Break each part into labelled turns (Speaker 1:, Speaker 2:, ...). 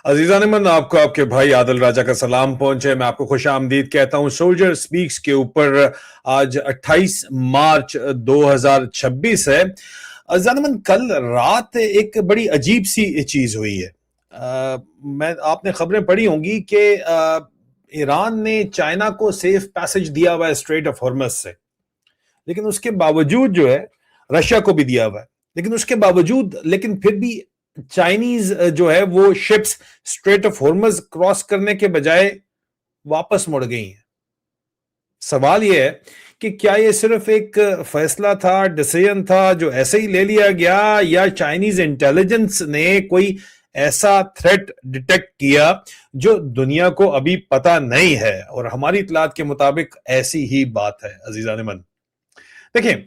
Speaker 1: अजीजान मन, आपको आपके भाई आदिल राजा का सलाम पहुंचे। मैं आपको खुश आमदीद कहता हूं सोल्जर स्पीक्स के ऊपर। आज 28 मार्च 2026 है। अजीजान मन, कल रात एक बड़ी अजीब सी चीज हुई है। मैं आपने खबरें पढ़ी होंगी कि ईरान ने चाइना को सेफ पैसेज दिया हुआ है स्ट्रेट ऑफ हॉर्मस से, लेकिन उसके बावजूद जो है रशिया को भी दिया हुआ है, लेकिन उसके बावजूद लेकिन फिर भी चाइनीज जो है वो शिप्स स्ट्रेट ऑफ हॉर्मज क्रॉस करने के बजाय वापस मुड़ गई हैं। सवाल यह है कि क्या ये सिर्फ एक फैसला था, डिसीजन था जो ऐसे ही ले लिया गया, या चाइनीज इंटेलिजेंस ने कोई ऐसा थ्रेट डिटेक्ट किया जो दुनिया को अभी पता नहीं है। और हमारी इतलात के मुताबिक ऐसी ही बात है। अजीजान मन, देखिए,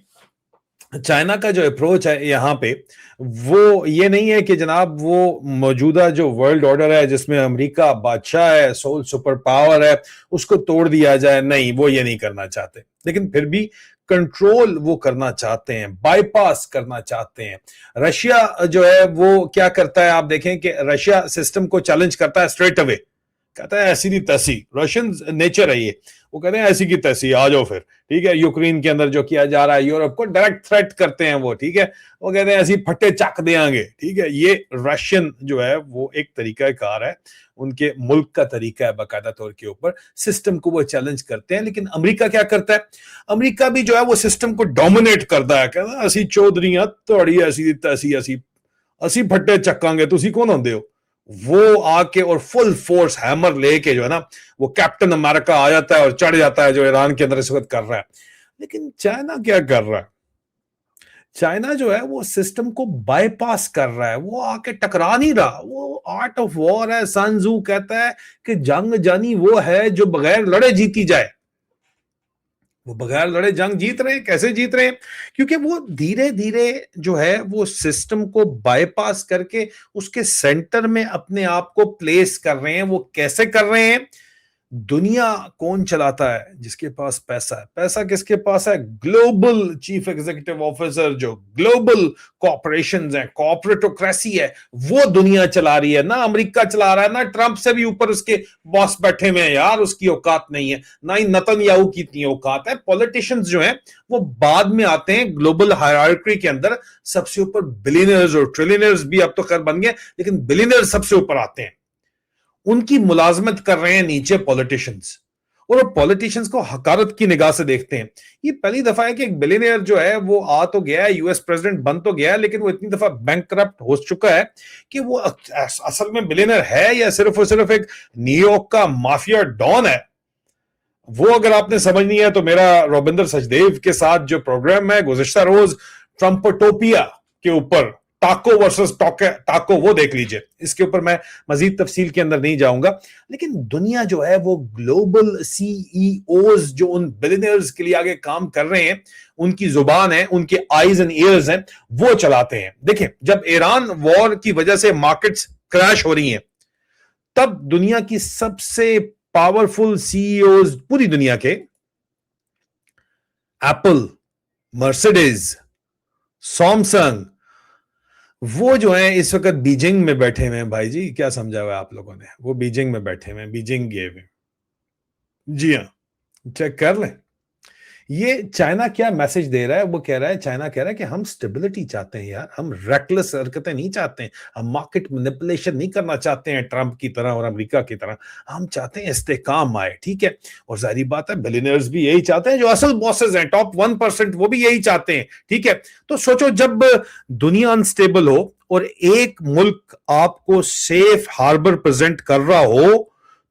Speaker 1: चाइना का जो अप्रोच है यहाँ पे वो ये नहीं है कि जनाब वो मौजूदा जो वर्ल्ड ऑर्डर है जिसमें अमेरिका बादशाह है, सोल सुपर पावर है, उसको तोड़ दिया जाए। नहीं, वो ये नहीं करना चाहते, लेकिन फिर भी कंट्रोल वो करना चाहते हैं, बाईपास करना चाहते हैं। रशिया जो है वो क्या करता है, आप देखें कि रशिया सिस्टम को चैलेंज करता है स्ट्रेट अवे। कहता है ऐसी की तैसी, रशियन नेचर है ये। वो कहते हैं ऐसी की तैसी आ जाओ फिर, ठीक है। यूक्रेन के अंदर जो किया जा रहा है, यूरोप को डायरेक्ट थ्रेट करते हैं वो, ठीक है। वो कहते हैं ऐसी फट्टे चक देंगे, ठीक है। ये रशियन जो है वो एक तरीका कार है, उनके मुल्क का तरीका है बाकायदा तौर के ऊपर। सिस्टम को वो चैलेंज करते हैं। लेकिन अमेरिका क्या करता है, अमेरिका भी जो है वो सिस्टम को डोमिनेट करता है। कहता है असी चौधरी थोड़ी ऐसी तैसी, असी फट्टे चकांगे, तुसी कौन होंदे हो। वो आके और फुल फोर्स हैमर लेके जो है ना, वो कैप्टन अमेरिका आ जाता है और चढ़ जाता है जो ईरान के अंदर इस वक्त कर रहा है। लेकिन चाइना क्या कर रहा है, चाइना जो है वो सिस्टम को बाईपास कर रहा है, वो आके टकरा नहीं रहा। वो आर्ट ऑफ वॉर है। सन त्सू कहता है कि जंग जानी वो है जो बगैर लड़े जीती जाए। वो बगैर लड़े जंग जीत रहे हैं। कैसे जीत रहे हैं, क्योंकि वो धीरे धीरे जो है वो सिस्टम को बाईपास करके उसके सेंटर में अपने आप को प्लेस कर रहे हैं। वो कैसे कर रहे हैं, दुनिया कौन चलाता है, जिसके पास पैसा है। पैसा किसके पास है, ग्लोबल चीफ एग्जीक्यूटिव ऑफिसर, जो ग्लोबल कॉर्पोरेशंस हैं, कॉर्पोरेटोक्रेसी है, वो दुनिया चला रही है। ना अमेरिका चला रहा है, ना ट्रंप से भी ऊपर उसके बॉस बैठे हुए हैं यार, उसकी औकात नहीं है। ना ही नेतन्याहू की इतनी औकात है। पॉलिटिशियंस जो हैं वो बाद में आते हैं ग्लोबल हायरार्की के अंदर। सबसे ऊपर बिलियनर्स और ट्रिलियनर्स भी अब तो खैर बन गए, लेकिन बिलियनर्स सबसे ऊपर आते हैं। उनकी मुलाजमत कर रहे हैं नीचे पॉलिटिशियंस, और वो पॉलिटिशियंस को हकारत की निगाह से देखते हैं। ये पहली दफा है कि एक बिलियनियर जो है वो आ तो गया है, यूएस प्रेसिडेंट बन तो गया है, लेकिन वो इतनी दफा बैंकरप्ट हो चुका है कि वो असल में बिलियनियर है या सिर्फ और सिर्फ एक न्यूयॉर्क का माफिया डॉन है। वो अगर आपने समझनी है तो मेरा रविंद्र सचदेव के साथ जो प्रोग्राम है गुज़िश्ता रोज ट्रंपोटोपिया के ऊपर, टाको वर्सेस टाको, वो देख लीजिए। इसके ऊपर मैं मजीद तफसील के अंदर नहीं जाऊंगा। लेकिन दुनिया जो है वो ग्लोबल सीईओज जो उन बिलियनियर्स के लिए आगे काम कर रहे हैं, उनकी जुबान है, उनके आईज एंड ईयर्स हैं, वो चलाते हैं। देखिए, जब ईरान वॉर की वजह से मार्केट्स क्रैश हो रही हैं, तब दुनिया की सबसे पावरफुल सीईओज पूरी दुनिया के, एप्पल, मर्सिडीज, सैमसंग, वो जो है इस वक्त बीजिंग में बैठे हुए हैं। भाई जी, क्या समझा हुआ आप लोगों ने, वो बीजिंग में बैठे हुए हैं, बीजिंग गए हुए। जी हाँ, चेक कर लें। ये चाइना क्या मैसेज दे रहा है, वो कह रहा है, चाइना कह रहा है कि हम स्टेबिलिटी चाहते हैं यार, हम रेकलेस हरकतें नहीं चाहते हैं, हम मार्केट मैनिपुलेशन नहीं करना चाहते हैं ट्रंप की तरह और अमेरिका की तरह। हम चाहते हैं इस्तेकाम आए, ठीक है। और जाहिर बात है बिलियनर्स भी यही चाहते हैं, जो असल बॉसेस हैं, टॉप 1%, वो भी यही चाहते हैं, ठीक है। तो सोचो, जब दुनिया अनस्टेबल हो और एक मुल्क आपको सेफ हार्बर प्रेजेंट कर रहा हो,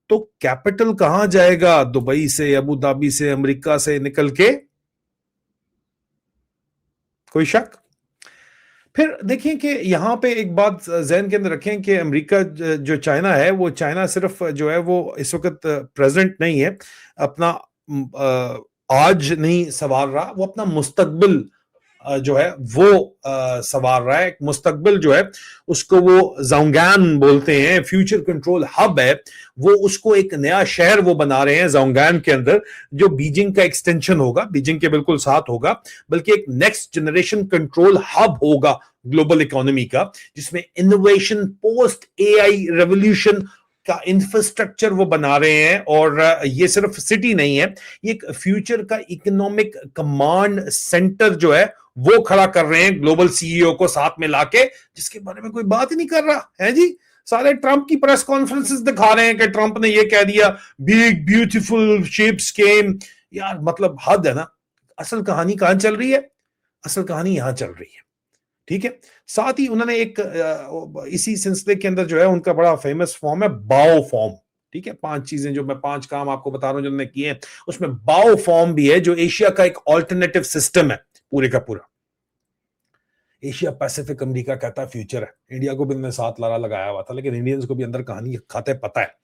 Speaker 1: तो कैपिटल कहां जाएगा, दुबई से, अबू धाबी से, अमेरिका से निकल के। कोई शक। फिर देखिए कि यहां पे एक बात जहन के अंदर रखें कि अमेरिका जो चाइना है, वो चाइना सिर्फ जो है वो इस वक्त प्रेजेंट नहीं है, अपना आज नहीं संवार रहा, वो अपना मुस्तकबिल जो है वो सवार रहा है। एक मुस्तकबिल जो है उसको वो जोंगान बोलते हैं, फ्यूचर कंट्रोल हब है वो, उसको एक नया शहर वो बना रहे हैं जोंगान के अंदर, जो बीजिंग का एक्सटेंशन होगा, बीजिंग के बिल्कुल साथ होगा, बल्कि एक नेक्स्ट जनरेशन कंट्रोल हब होगा ग्लोबल इकोनॉमी का, जिसमें इनोवेशन, पोस्ट एआई रेवोल्यूशन का इंफ्रास्ट्रक्चर वो बना रहे हैं। और ये सिर्फ सिटी नहीं है, ये एक फ्यूचर का इकोनॉमिक कमांड सेंटर जो है वो खड़ा कर रहे हैं ग्लोबल सीईओ को साथ में लाके, जिसके बारे में कोई बात ही नहीं कर रहा है जी। सारे ट्रंप की प्रेस कॉन्फ्रेंसेस दिखा रहे हैं कि ट्रंप ने ये कह दिया, बिग ब्यूटीफुल शिप्स केम। यार मतलब हद है ना। असल कहानी कहां चल रही है? असल कहानी यहां चल रही है, ठीक है। साथ ही उन्होंने एक इसी सिलसिले के अंदर जो है उनका बड़ा फेमस फॉर्म है बाओ फॉर्म, ठीक है। 5 चीजें जो मैं 5 काम आपको बता रहा हूं जो उन्होंने किए हैं, उसमें बाओ फॉर्म भी है, जो एशिया का एक ऑल्टरनेटिव सिस्टम है पूरे का पूरा। एशिया पैसिफिक अमेरिका कहता है फ्यूचर है। इंडिया को भी उन्होंने साथ लारा लगाया हुआ था, लेकिन इंडियंस को भी अंदर कहानी खाते पता है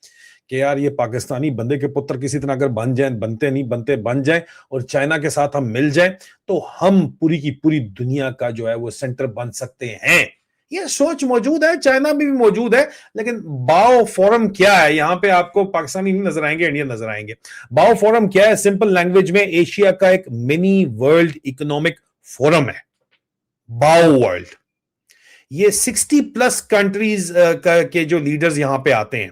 Speaker 1: कि यार ये पाकिस्तानी बंदे के पुत्र किसी तरह अगर बन जाए, बनते नहीं बनते बन जाए, और चाइना के साथ हम मिल जाए, तो हम पूरी की पूरी दुनिया का जो है वो सेंटर बन सकते हैं। ये सोच मौजूद है, चाइना में भी मौजूद है। लेकिन बाओ फोरम क्या है? यहां पे आपको पाकिस्तानी नहीं नजर आएंगे, इंडियन नजर आएंगे। बाओ फोरम क्या है? सिंपल लैंग्वेज में एशिया का एक मिनी वर्ल्ड इकोनॉमिक फोरम है, बाओ वर्ल्ड। ये 60 प्लस कंट्रीज के जो लीडर्स यहां पे आते हैं।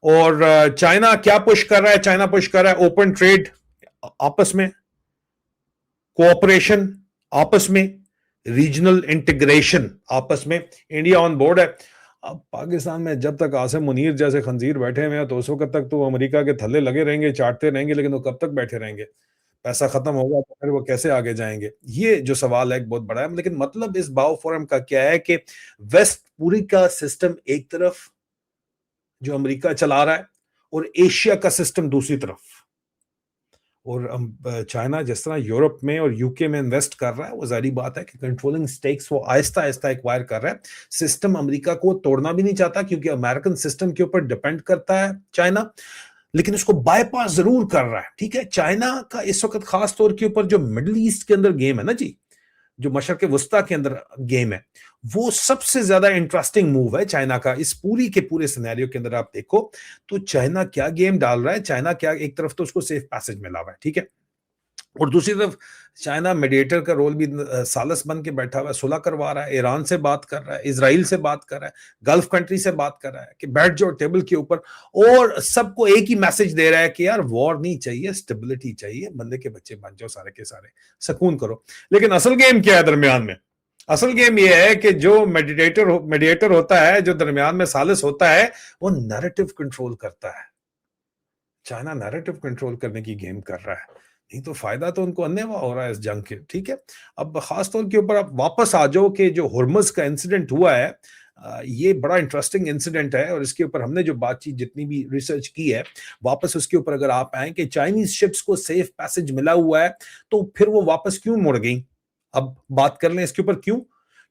Speaker 1: और चाइना क्या पुश कर रहा है? चाइना पुश कर रहा है ओपन ट्रेड आपस में, कोऑपरेशन आपस में, रीजनल इंटीग्रेशन आपस में। इंडिया ऑन बोर्ड है। अब पाकिस्तान में जब तक आसिम मुनीर जैसे खंजीर बैठे हुए हैं तो उस वक्त तक तो अमेरिका के थल्ले लगे रहेंगे, चाटते रहेंगे, लेकिन वो कब तक बैठे रहेंगे? पैसा खत्म होगा तो फिर वो कैसे आगे जाएंगे? ये जो सवाल है एक बहुत बड़ा है। लेकिन मतलब इस बाओ फोरम का क्या है कि वेस्ट पूरी का सिस्टम एक तरफ जो अमेरिका चला रहा है, और एशिया का सिस्टम दूसरी तरफ। और चाइना जिस तरह यूरोप में और यूके में इन्वेस्ट कर रहा है, वो जारी बात है कि कंट्रोलिंग स्टेक्स वो आहिस्ता आहिस्ता एक्वायर कर रहा है। सिस्टम अमेरिका को तोड़ना भी नहीं चाहता, क्योंकि अमेरिकन सिस्टम के ऊपर डिपेंड करता है चाइना, लेकिन उसको बायपास जरूर कर रहा है, ठीक है। चाइना का इस वक्त खास तौर के ऊपर जो मिडिल ईस्ट के अंदर गेम है ना जी, जो मशरक वस्ता के अंदर गेम है, वो सबसे ज्यादा इंटरेस्टिंग मूव है चाइना का। इस पूरी के पूरे सिनेरियो के अंदर आप देखो तो चाइना क्या गेम डाल रहा है। चाइना क्या, एक तरफ तो उसको सेफ पैसेज मिला हुआ है, ठीक है, और दूसरी तरफ चाइना मीडिएटर का रोल भी सालस बन के बैठा हुआ है, सुलह करवा रहा है, ईरान से बात कर रहा है, इजराइल से बात कर रहा है, गल्फ कंट्री से बात कर रहा है कि बैठ जाओ टेबल के ऊपर, और सबको एक ही मैसेज दे रहा है कि यार वॉर नहीं चाहिए, स्टेबिलिटी चाहिए, बंदे के बच्चे बन जाओ सारे के सारे, सुकून करो। लेकिन असल गेम क्या है दरमियान में? असल गेम यह है कि जो मीडिएटर होता है, जो दरमियान में सालिस होता है, वो नैरेटिव कंट्रोल करता है। चाइना नैरेटिव कंट्रोल करने की गेम कर रहा है, नहीं तो फायदा तो उनको अन्यवा हो रहा है इस जंग के, ठीक है। अब खासतौर के ऊपर आप वापस आ जाओ कि जो हुर्मुज का इंसिडेंट हुआ है, ये बड़ा इंटरेस्टिंग इंसिडेंट है, और इसके ऊपर हमने जो बातचीत जितनी भी रिसर्च की है, वापस उसके ऊपर अगर आप आए कि चाइनीज शिप्स को सेफ पैसेज मिला हुआ है, तो फिर वो वापस क्यों मुड़ गई? अब बात कर लें इसके ऊपर, क्यों?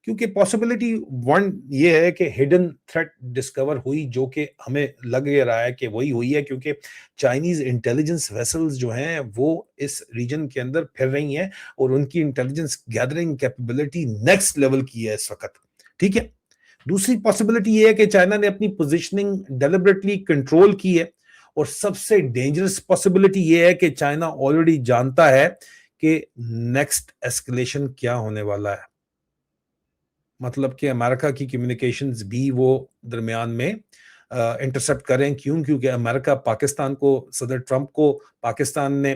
Speaker 1: क्योंकि पॉसिबिलिटी वन ये है कि हिडन थ्रेट डिस्कवर हुई, जो कि हमें लग ये रहा है कि वही हुई है, क्योंकि चाइनीज इंटेलिजेंस वेसल्स जो हैं वो इस रीजन के अंदर फिर रही हैं, और उनकी intelligence gathering capability next level की है इस वक्त, ठीक है। दूसरी पॉसिबिलिटी ये है कि चाइना ने अपनी पोजीशनिंग डेलिबरेटली कंट्रोल की है, और सबसे डेंजरस पॉसिबिलिटी ये है कि चाइना ऑलरेडी जानता है कि नेक्स्ट एस्केलेशन क्या होने वाला है। मतलब कि अमेरिका की कम्युनिकेशंस भी वो दरमियान में इंटरसेप्ट करें। क्यों? क्योंकि अमेरिका पाकिस्तान को, सदर ट्रंप को पाकिस्तान ने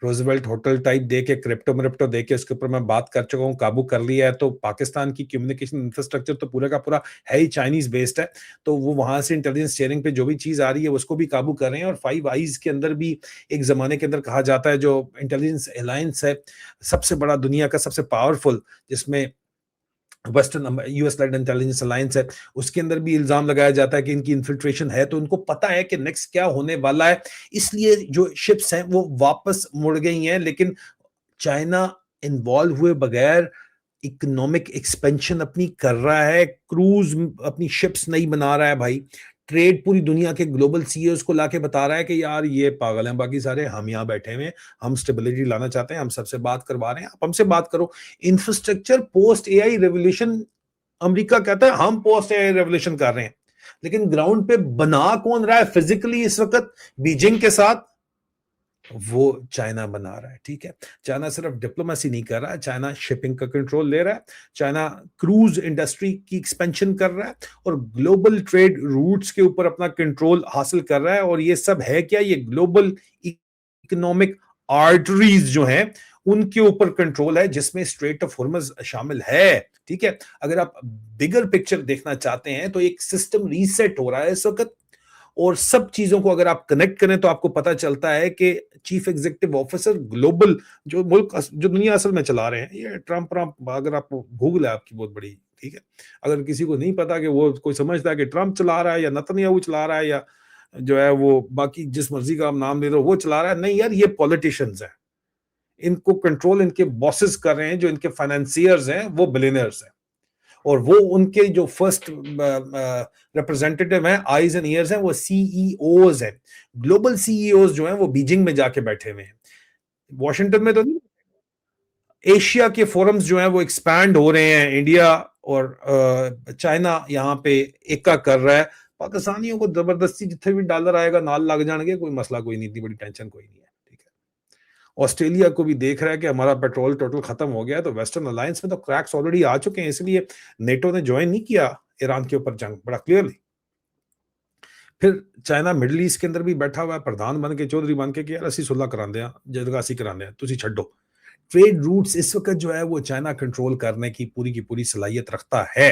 Speaker 1: रोजवेल्ट होटल टाइप दे के, क्रिप्टो मरिप्टो दे के, उसके ऊपर मैं बात कर चुका हूँ, काबू कर लिया है। तो पाकिस्तान की कम्युनिकेशन इंफ्रास्ट्रक्चर तो पूरा का पूरा है ही चाइनीज बेस्ड है, तो वो वहां से इंटेलिजेंस शेयरिंग पे जो भी चीज आ रही है उसको भी काबू कर रहे हैं। और फाइव आईज के अंदर भी एक जमाने के अंदर कहा जाता है, जो इंटेलिजेंस अलायंस है सबसे बड़ा, दुनिया का सबसे पावरफुल, जिसमें western US led intelligence alliance है, उसके अंदर भी इल्जाम लगाया जाता है कि इनकी इन्फिल्ट्रेशन है, तो उनको पता है कि नेक्स्ट क्या होने वाला है, इसलिए जो शिप्स हैं वो वापस मुड़ गई हैं। लेकिन चाइना इन्वॉल्व हुए बगैर इकोनॉमिक एक्सपेंशन अपनी कर रहा है, क्रूज अपनी शिप्स नहीं बना रहा है भाई, ट्रेड पूरी दुनिया के ग्लोबल सीईओज को लाके बता रहा है कि यार ये पागल हैं, बाकी सारे हम यहाँ बैठे हुए हैं, हम स्टेबिलिटी लाना चाहते हैं, हम सबसे बात करवा रहे हैं, आप हमसे बात करो। Infrastructure post AI revolution, America कहता है हम पोस्ट एआई रेवोल्यूशन कर रहे हैं, लेकिन ग्राउंड पे बना कौन रहा है फिजिकली इस वक्त बीजिंग के साथ? वो चाइना बना रहा है। ठीक है, चाइना सिर्फ डिप्लोमेसी नहीं कर रहा है, चाइना शिपिंग का कंट्रोल ले रहा है, चाइना क्रूज इंडस्ट्री की एक्सपेंशन कर रहा है और ग्लोबल ट्रेड रूट्स के ऊपर अपना कंट्रोल हासिल कर रहा है। और ये सब है क्या? ये ग्लोबल इकोनॉमिक आर्टरीज जो हैं उनके ऊपर कंट्रोल है, जिसमें स्ट्रेट ऑफ हॉर्मज शामिल है। ठीक है, अगर आप बिगर पिक्चर देखना चाहते हैं तो एक सिस्टम रीसेट हो रहा है इस वक्त, और सब चीजों को अगर आप कनेक्ट करें तो आपको पता चलता है कि चीफ एग्जीक्यूटिव ऑफिसर ग्लोबल जो मुल्क जो दुनिया असल में चला रहे हैं ये ट्रंप, अगर आप गूगल है आपकी बहुत बड़ी। ठीक है, अगर किसी को नहीं पता कि वो कोई समझता है कि ट्रंप चला रहा है या नेतन्याहू चला रहा है या जो है वो बाकी जिस मर्जी का आप नाम ले रहे हो वो चला रहा है, नहीं यार, ये पॉलिटिशियंस हैं, इनको कंट्रोल इनके बॉसेस कर रहे हैं, जो इनके फाइनेंसियर्स हैं वो बिलियनर्स हैं, और वो उनके जो फर्स्ट रिप्रेजेंटेटिव हैं, आईज एंड ईयर्स हैं, वो सीईओज हैं। ग्लोबल सीईओज जो हैं वो बीजिंग में जाके बैठे हुए हैं, वॉशिंगटन में तो नहीं। एशिया के फोरम्स जो हैं वो एक्सपैंड हो रहे हैं, इंडिया और चाइना यहाँ पे एका कर रहा है। पाकिस्तानियों को जबरदस्ती जितने भी डॉलर आएगा नाल लग जाएंगे, कोई मसला कोई नहीं, इतनी बड़ी टेंशन कोई नहीं है। ठीक है, ऑस्ट्रेलिया को भी देख रहा है कि हमारा पेट्रोल टोटल खत्म हो गया है, तो वेस्टर्न अलायंस में तो क्रैक्स ऑलरेडी आ चुके हैं, इसलिए नेटो ने ज्वाइन नहीं किया ईरान के ऊपर जंग, बड़ा क्लियरली। फिर चाइना मिडिल ईस्ट के अंदर भी बैठा हुआ है प्रधान बन के, चौधरी बन के कि यार असि सुलह करांदे हैं, जदगासी करांदे हैं, तुसी छड्डो। ट्रेड रूट्स इस वक्त जो है वो चाइना कंट्रोल करने की पूरी सलाहियत रखता है,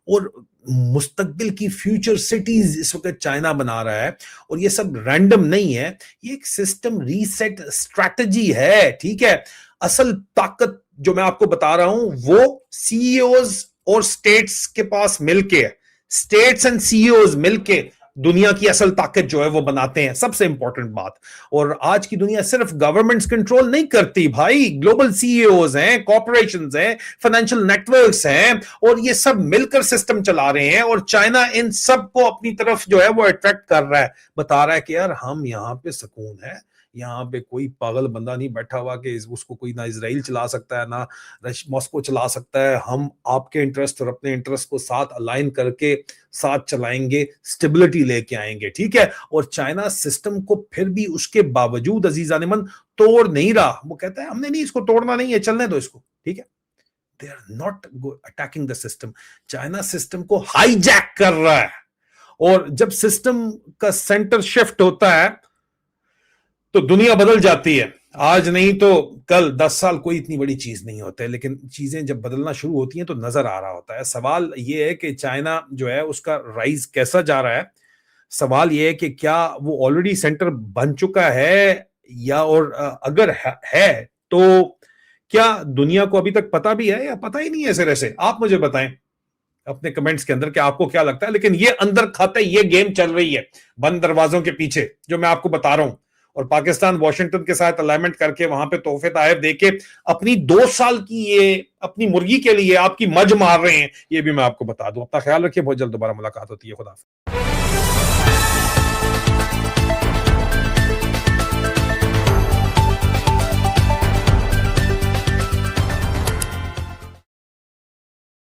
Speaker 1: और मुस्तकबिल की फ्यूचर सिटीज इस वक्त चाइना बना रहा है। और ये सब रैंडम नहीं है, ये एक सिस्टम रीसेट स्ट्रैटेजी है। ठीक है, असल ताकत जो मैं आपको बता रहा हूं वो सीईओज और स्टेट्स के पास मिलके है, स्टेट्स एंड सीईओज मिलके दुनिया की असल ताकत जो है वो बनाते हैं, सबसे इंपॉर्टेंट बात। और आज की दुनिया सिर्फ गवर्नमेंट्स कंट्रोल नहीं करती भाई, ग्लोबल सीईओज हैं, कॉर्पोरेशंस हैं, फाइनेंशियल नेटवर्क्स हैं, और ये सब मिलकर सिस्टम चला रहे हैं। और चाइना इन सब को अपनी तरफ जो है वो अट्रैक्ट कर रहा है, बता रहा है कि यार हम यहाँ पे सुकून है, यहाँ पे कोई पागल बंदा नहीं बैठा हुआ कि उसको कोई ना इजराइल चला सकता है ना मॉस्को चला सकता है, हम आपके इंटरेस्ट और अपने इंटरेस्ट को साथ अलाइन करके साथ चलाएंगे, स्टेबिलिटी लेके आएंगे। ठीक है, और चाइना सिस्टम को फिर भी उसके बावजूद अजीजा नेमन तोड़ नहीं रहा, वो कहता है हमने नहीं, इसको तोड़ना नहीं है, चलने दो इसको। ठीक है, they are not attacking the system, China system को हाईजैक कर रहा है। और जब सिस्टम का सेंटर शिफ्ट होता है तो दुनिया बदल जाती है, आज नहीं तो कल, 10 साल कोई इतनी बड़ी चीज नहीं होता है, लेकिन चीजें जब बदलना शुरू होती हैं तो नजर आ रहा होता है। सवाल यह है कि चाइना जो है उसका राइज कैसा जा रहा है, सवाल यह है कि क्या वो ऑलरेडी सेंटर बन चुका है, या और अगर है तो क्या दुनिया को अभी तक पता भी है या पता ही नहीं है सिरे से? आप मुझे बताएं अपने कमेंट्स के अंदर कि आपको क्या लगता है। लेकिन ये अंदर खाते ये गेम चल रही है बंद दरवाजों के पीछे, जो मैं आपको बता रहा हूं। और पाकिस्तान वॉशिंगटन के साथ अलाइनमेंट करके वहां पे तोहफे ताहफ देके अपनी 2 साल की ये अपनी मुर्गी के लिए आपकी मज मार रहे हैं, ये भी मैं आपको बता दूं। अपना ख्याल रखिए, बहुत जल्द दोबारा मुलाकात होती है। खुदा हाफिज़।